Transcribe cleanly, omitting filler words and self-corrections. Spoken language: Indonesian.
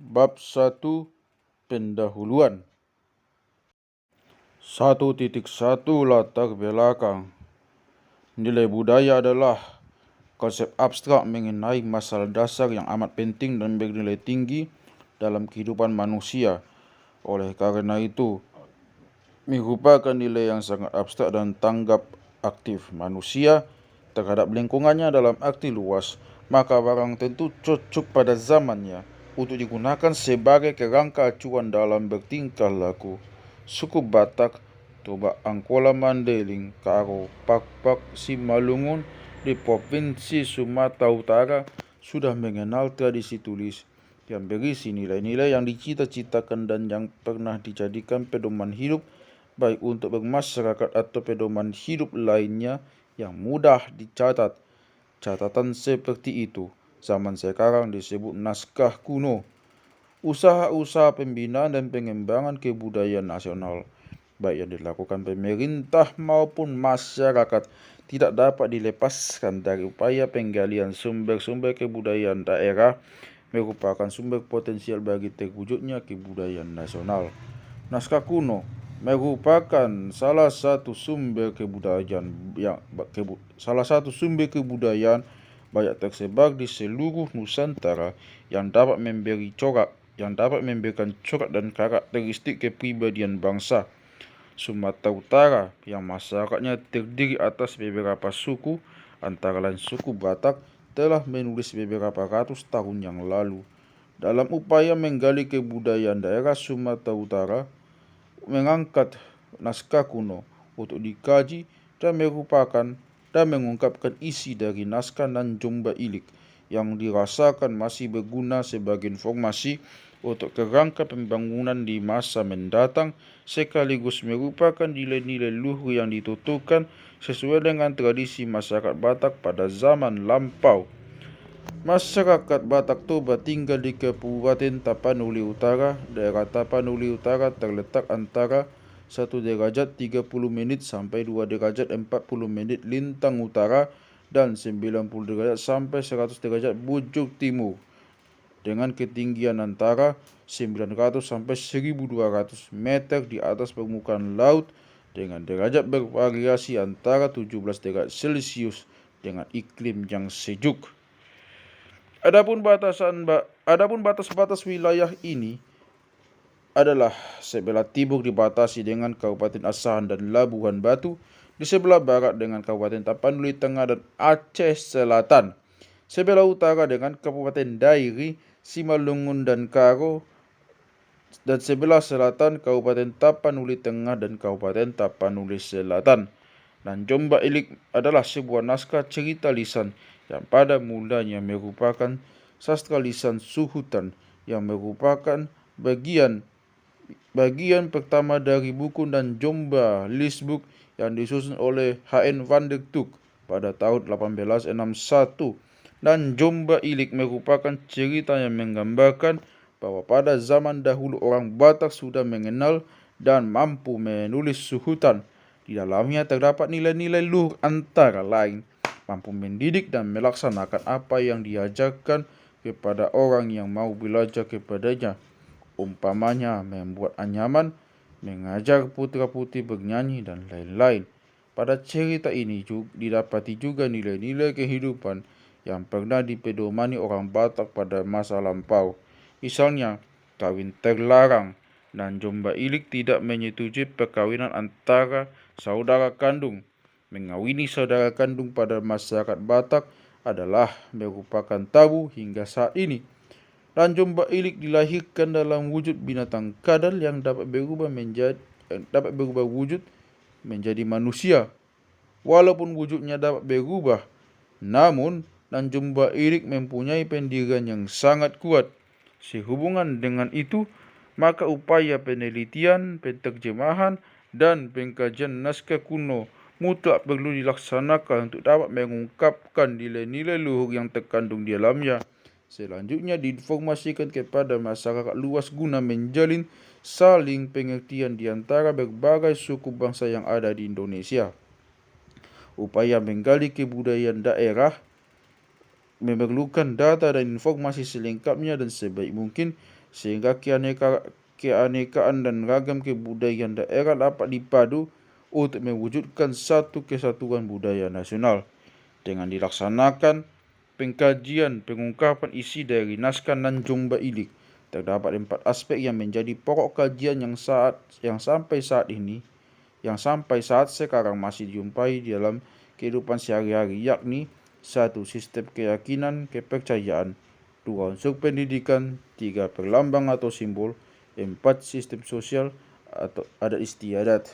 Bab 1 Pendahuluan 1.1 Latar belakang. Nilai budaya adalah konsep abstrak mengenai masalah dasar yang amat penting dan bernilai tinggi dalam kehidupan manusia. Oleh karena itu, merupakan nilai yang sangat abstrak dan tanggap aktif manusia terhadap lingkungannya dalam arti luas, maka barang tentu cocok pada zamannya untuk digunakan sebagai kerangka acuan dalam bertingkah laku. Suku Batak, Toba Angkola Mandeling, Karo, Pakpak, Simalungun di Provinsi Sumatera Utara sudah mengenal tradisi tulis yang berisi nilai-nilai yang dicita-citakan dan yang pernah dijadikan pedoman hidup baik untuk bermasyarakat atau pedoman hidup lainnya yang mudah dicatat. Catatan seperti itu zaman sekarang disebut naskah kuno. Usaha-usaha pembinaan dan pengembangan kebudayaan nasional, baik yang dilakukan pemerintah maupun masyarakat, tidak dapat dilepaskan dari upaya penggalian sumber-sumber kebudayaan daerah merupakan sumber potensial bagi terwujudnya kebudayaan nasional. Naskah kuno merupakan salah satu sumber kebudayaan banyak tersebar di seluruh Nusantara yang dapat memberikan corak dan karakteristik kepribadian bangsa. Sumatera Utara yang masyarakatnya terdiri atas beberapa suku, antara lain suku Batak, telah menulis beberapa ratus tahun yang lalu. Dalam upaya menggali kebudayaan daerah Sumatera Utara, mengangkat naskah kuno untuk dikaji dan mengungkapkan isi dari naskah Nanjomba Ilik yang dirasakan masih berguna sebagai informasi untuk kerangka pembangunan di masa mendatang, sekaligus merupakan nilai-nilai luhur yang dituturkan sesuai dengan tradisi masyarakat Batak pada zaman lampau. Masyarakat Batak Toba tinggal di Kabupaten Tapanuli Utara. Daerah Tapanuli Utara terletak antara 1 derajat 30 menit sampai 2 derajat 40 menit lintang utara dan 90 derajat sampai 100 derajat bujur timur, dengan ketinggian antara 900 sampai 1200 meter di atas permukaan laut, dengan derajat bervariasi antara 17 derajat Celcius dengan iklim yang sejuk. Adapun batas-batas wilayah ini adalah sebelah timur dibatasi dengan Kabupaten Asahan dan Labuhan Batu, di sebelah barat dengan Kabupaten Tapanuli Tengah dan Aceh Selatan, sebelah utara dengan Kabupaten Dairi, Simalungun dan Karo, dan sebelah selatan Kabupaten Tapanuli Tengah dan Kabupaten Tapanuli Selatan. Nanjomba Ilik adalah sebuah naskah cerita lisan yang pada mulanya merupakan sastra lisan Suhutan yang merupakan bagian pertama dari buku Nanjomba Listboek yang disusun oleh H.N. van der Tuuk pada tahun 1861. Nanjomba Ilik merupakan cerita yang menggambarkan bahwa pada zaman dahulu orang Batak sudah mengenal dan mampu menulis Suhutan. Di dalamnya terdapat nilai-nilai luhur, antara lain mampu mendidik dan melaksanakan apa yang diajarkan kepada orang yang mau belajar kepadanya, umpamanya membuat anyaman, mengajar putra-putri bernyanyi, dan lain-lain. Pada cerita ini didapati juga nilai-nilai kehidupan yang pernah dipedomani orang Batak pada masa lampau. Misalnya, kawin terlarang. Nanjomba Ilik tidak menyetujui perkawinan antara saudara kandung. Mengawini saudara kandung pada masyarakat Batak adalah merupakan tabu hingga saat ini. Nanjomba Ilik dilahirkan dalam wujud binatang kadal yang dapat berubah wujud menjadi manusia. Walaupun wujudnya dapat berubah, namun Nanjomba Ilik mempunyai pendirian yang sangat kuat. Sehubungan dengan itu, maka upaya penelitian, penterjemahan, dan pengkajian naskah kuno mutlak perlu dilaksanakan untuk dapat mengungkapkan nilai-nilai luhur yang terkandung di dalamnya. Selanjutnya diinformasikan kepada masyarakat luas guna menjalin saling pengertian di antara berbagai suku bangsa yang ada di Indonesia. Upaya menggali kebudayaan daerah memerlukan data dan informasi selengkapnya dan sebaik mungkin sehingga keanekaan dan ragam kebudayaan daerah dapat dipadu untuk mewujudkan satu kesatuan budaya nasional. Dengan dilaksanakan pengkajian pengungkapan isi dari naskah Nanjung Bailik, terdapat 4 aspek yang menjadi pokok kajian yang sampai saat sekarang masih dijumpai di dalam kehidupan sehari-hari, yakni 1. Sistem keyakinan kepercayaan, 2. Unsur pendidikan, 3. Perlambang atau simbol, 4. Sistem sosial atau adat istiadat.